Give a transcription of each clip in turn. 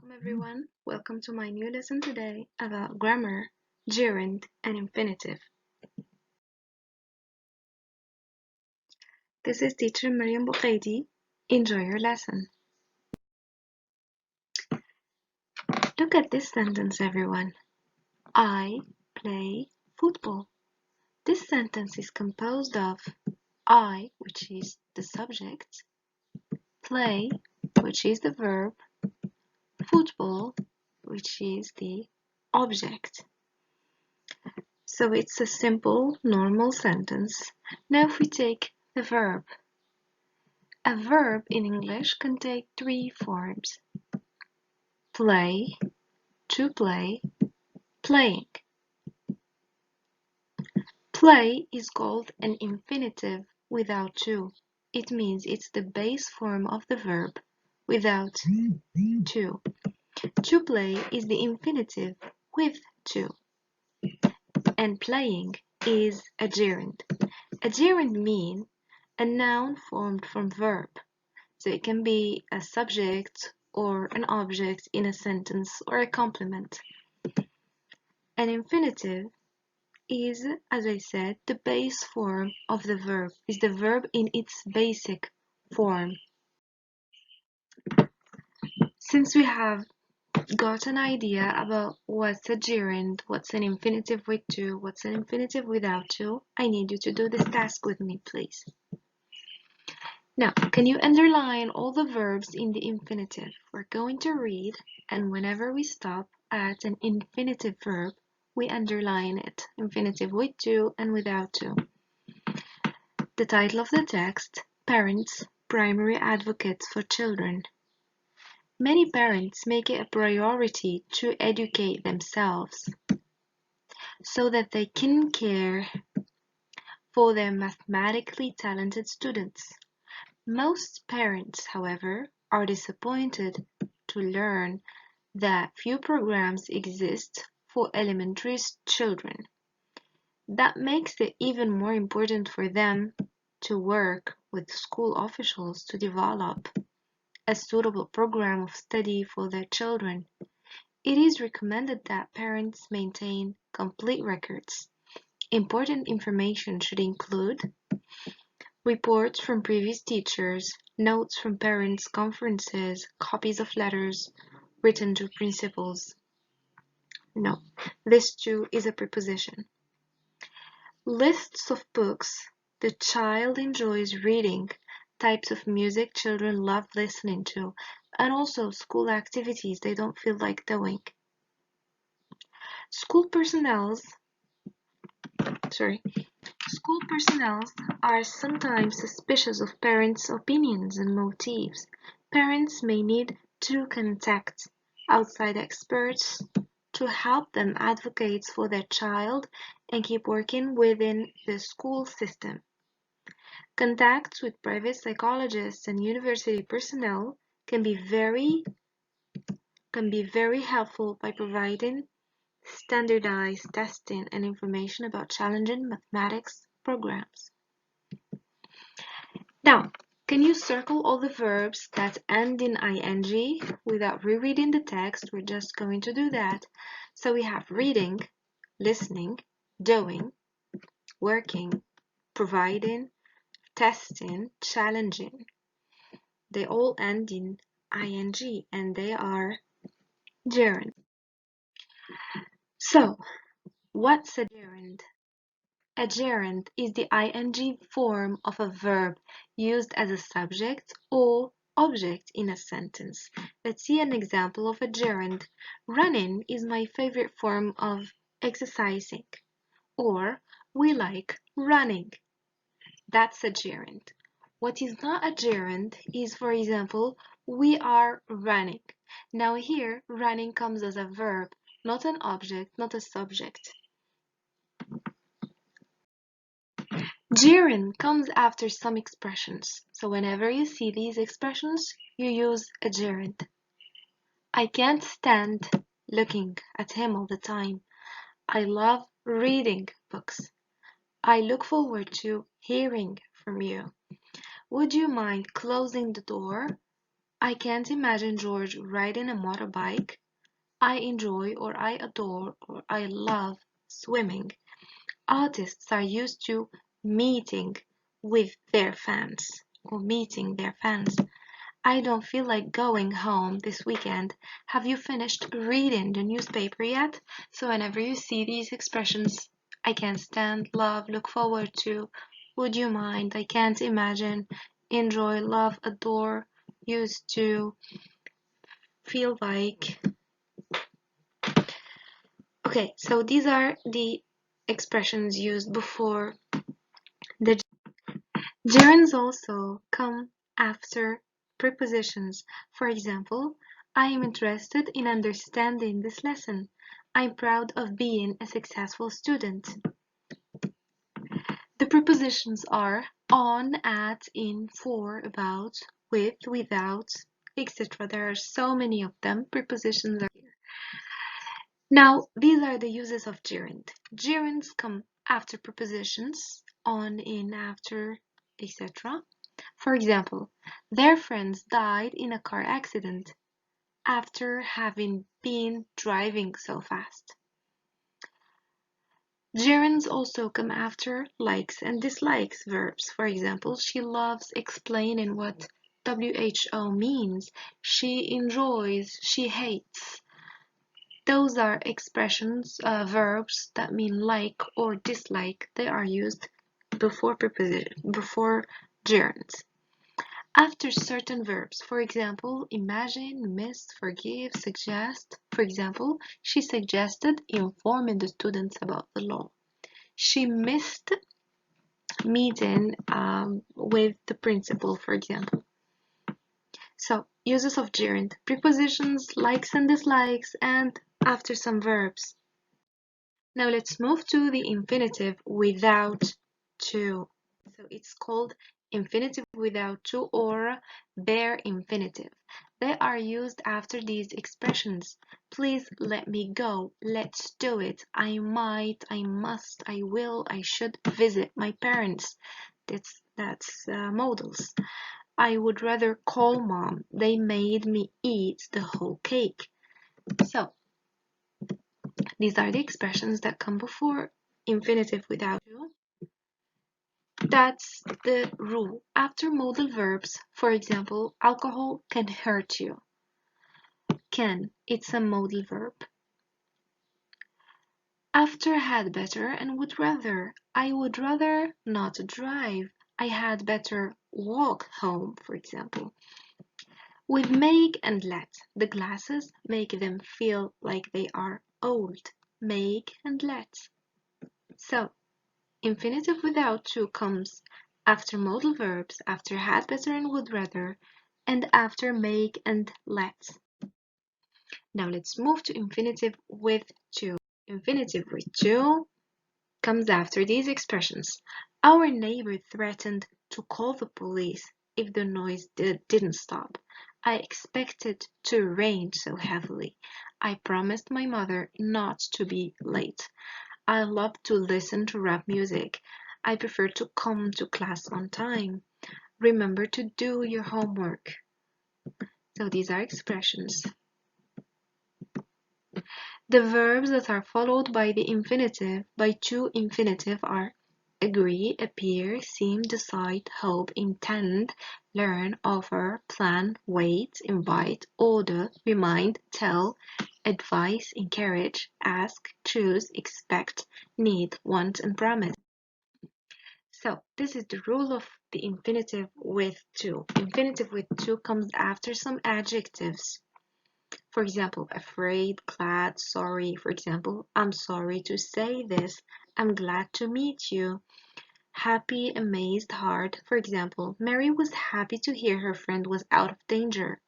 Welcome everyone. Welcome to my new lesson today about grammar, gerund, and infinitive. This is teacher Mariam Boukaidi. Enjoy your lesson. Look at this sentence, everyone. I play football. This sentence is composed of I, which is the subject, play, which is the verb, football, which is the object. So it's a simple, normal sentence. Now if we take the verb. A verb in English can take three forms: play, to play, playing. Play is called an infinitive without to. It means it's the base form of the verb without to. To play is the infinitive with to. And playing is a gerund. A gerund means a noun formed from verb. So it can be a subject or an object in a sentence or a complement. An infinitive is, as I said, the base form of the verb, is the verb in its basic form. Since we have got an idea about what's a gerund, what's an infinitive with to, what's an infinitive without to, I need you to do this task with me, please. Now, can you underline all the verbs in the infinitive? We're going to read, and whenever we stop at an infinitive verb, we underline it. Infinitive with to and without to. The title of the text, Parents, Primary Advocates for Children. Many parents make it a priority to educate themselves so that they can care for their mathematically talented students. Most parents, however, are disappointed to learn that few programs exist for elementary children. That makes it even more important for them to work with school officials to develop a suitable program of study for their children. It is recommended that parents maintain complete records. Important information should include reports from previous teachers, notes from parents' conferences, copies of letters written to principals. No, this too is a preposition. Lists of books the child enjoys reading, types of music children love listening to, and also school activities they don't feel like doing. School personnel are sometimes suspicious of parents' opinions and motives. Parents may need to contact outside experts to help them advocate for their child and keep working within the school system. Contacts with private psychologists and university personnel can be very helpful by providing standardized testing and information about challenging mathematics programs. Now, can you circle all the verbs that end in ing without rereading the text? We're just going to do that. So we have reading, listening, doing, working, providing, testing, challenging. They all end in ing and they are gerund. So, what's a gerund? A gerund is the ing form of a verb used as a subject or object in a sentence. Let's see an example of a gerund. Running is my favorite form of exercising. Or, we like running. That's a gerund. What is not a gerund is, for example, we are running. Now here, running comes as a verb, not an object, not a subject. Gerund comes after some expressions, so whenever you see these expressions, you use a gerund. I can't stand looking at him all the time. I love reading books. I look forward to hearing from you. Would you mind closing the door? I can't imagine George riding a motorbike. I enjoy or I adore or I love swimming. Artists are used to meeting with their fans or meeting their fans. I don't feel like going home this weekend. Have you finished reading the newspaper yet? So whenever you see these expressions, I can't stand, love, look forward to, would you mind, I can't imagine, enjoy, love, adore, used to, feel like. Okay, so these are the expressions used before the gerunds also come after prepositions. For example, I am interested in understanding this lesson. I'm proud of being a successful student. The prepositions are on, at, in, for, about, with, without, etc. There are so many of them. Prepositions are here. Now, these are the uses of gerund. Gerunds come after prepositions, on, in, after, etc. For example, their friends died in a car accident after having been driving so fast. Gerunds also come after likes and dislikes verbs. For example, she loves explaining what WHO means. She enjoys, she hates. Those are expressions, verbs that mean like or dislike. They are used before gerunds. After certain verbs, for example, imagine, miss, forgive, suggest. For example, she suggested informing the students about the law. She missed meeting with the principal, for example. So, uses of gerund, prepositions, likes and dislikes, and after some verbs. Now let's move to the infinitive without to. So it's called infinitive without to or bare infinitive. They are used after these expressions. Please let me go. Let's do it. I might, I must, I will, I should visit my parents. That's modals. I would rather call mom. They made me eat the whole cake. So these are the expressions that come before infinitive without to. That's the rule. After modal verbs, for example, alcohol can hurt you. Can, it's a modal verb. After had better and would rather. I would rather not drive. I had better walk home, for example. With make and let, the glasses make them feel like they are old. Make and let. So, infinitive without to comes after modal verbs, after had better and would rather, and after make and let. Now let's move to infinitive with to. Infinitive with to comes after these expressions. Our neighbor threatened to call the police if the noise didn't stop. I expected to rain so heavily. I promised my mother not to be late. I love to listen to rap music. I prefer to come to class on time. Remember to do your homework. So these are expressions. The verbs that are followed by the infinitive, by to infinitive are agree, appear, seem, decide, hope, intend, learn, offer, plan, wait, invite, order, remind, tell, advise, encourage, ask, choose, expect, need, want, and promise. So this is the rule of the infinitive with to. Infinitive with to comes after some adjectives. For example, afraid, glad, sorry. For example, I'm sorry to say this. I'm glad to meet you. Happy, amazed, hard. For example, Mary was happy to hear her friend was out of danger.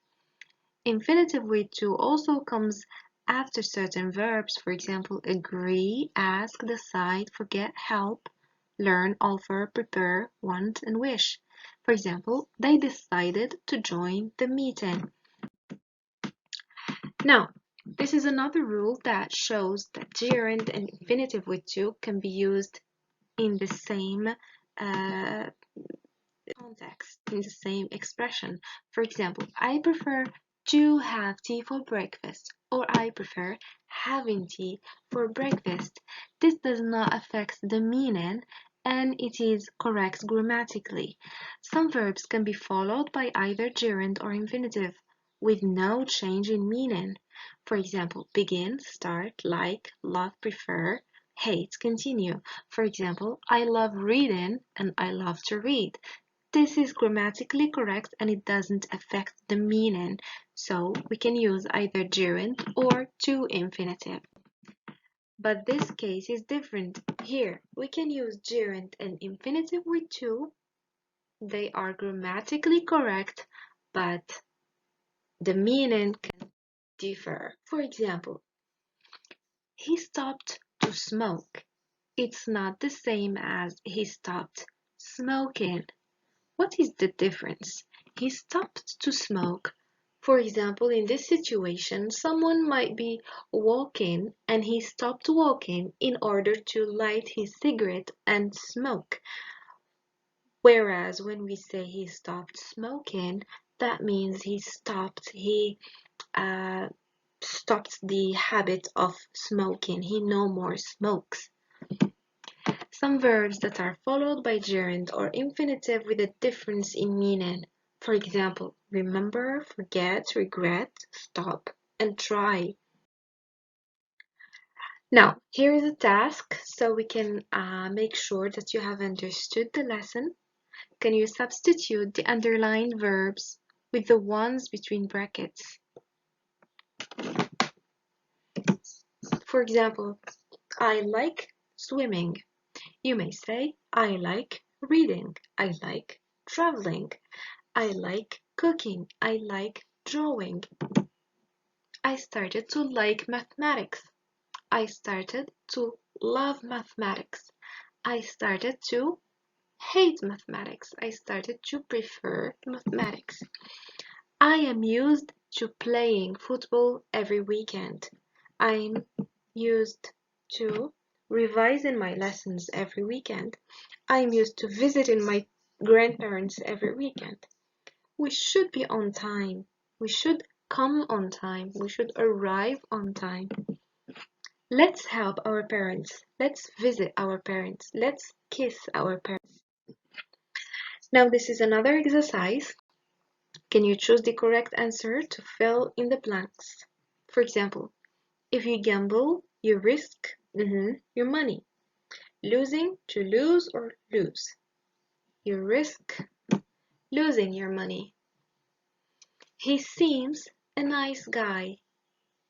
Infinitive with to also comes after certain verbs. For example, agree, ask, decide, forget, help, learn, offer, prepare, want, and wish. For example, they decided to join the meeting. Now, this is another rule that shows that gerund and infinitive with to can be used in the same context. context in the same expression. For example, I prefer to have tea for breakfast, or I prefer having tea for breakfast. This does not affect the meaning and it is correct grammatically. Some verbs can be followed by either gerund or infinitive with no change in meaning. For example, begin, start, like, love, prefer, hate, continue. For example, I love reading and I love to read. This is grammatically correct and it doesn't affect the meaning, so we can use either gerund or to infinitive. But this case is different. Here, we can use gerund and infinitive with to. They are grammatically correct, but the meaning can differ. For example, he stopped to smoke. It's not the same as he stopped smoking. What is the difference? He stopped to smoke. For example, in this situation, someone might be walking and he stopped walking in order to light his cigarette and smoke. Whereas when we say he stopped smoking, that means he uh, stopped the habit of smoking. He no more smokes. Some verbs that are followed by gerund or infinitive with a difference in meaning. For example, remember, forget, regret, stop, and try. Now, here is a task so we can make sure that you have understood the lesson. Can you substitute the underlined verbs with the ones between brackets? For example, I like swimming. You may say, I like reading. I like traveling. I like cooking. I like drawing. I started to like mathematics. I started to love mathematics. I started to hate mathematics. I started to prefer mathematics. I am used to playing football every weekend. I'm used to revising my lessons every weekend. I'm used to visiting my grandparents every weekend. We should be on time. We should come on time. We should arrive on time. Let's help our parents. Let's visit our parents. Let's kiss our parents. Now this is another exercise. Can you choose the correct answer to fill in the blanks? For example, if you gamble, you risk your money. Losing, to lose or lose. You risk losing your money. He seems a nice guy.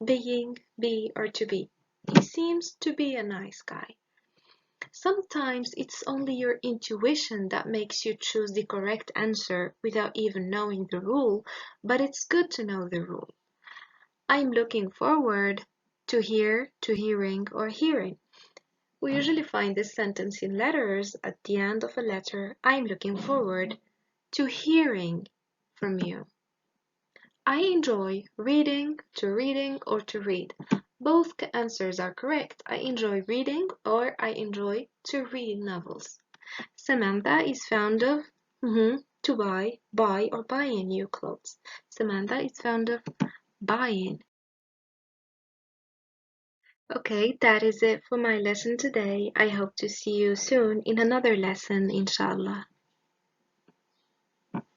Being, be, or to be. He seems to be a nice guy. Sometimes it's only your intuition that makes you choose the correct answer without even knowing the rule, but it's good to know the rule. I'm looking forward to hear, to hearing, or hearing. We usually find this sentence in letters at the end of a letter. I'm looking forward to hearing from you. I enjoy reading, or to read. Both answers are correct. I enjoy reading or I enjoy to read novels. Samantha is fond of to buy or buying new clothes. Samantha is fond of buying. Okay, that is it for my lesson today. I hope to see you soon in another lesson, inshallah.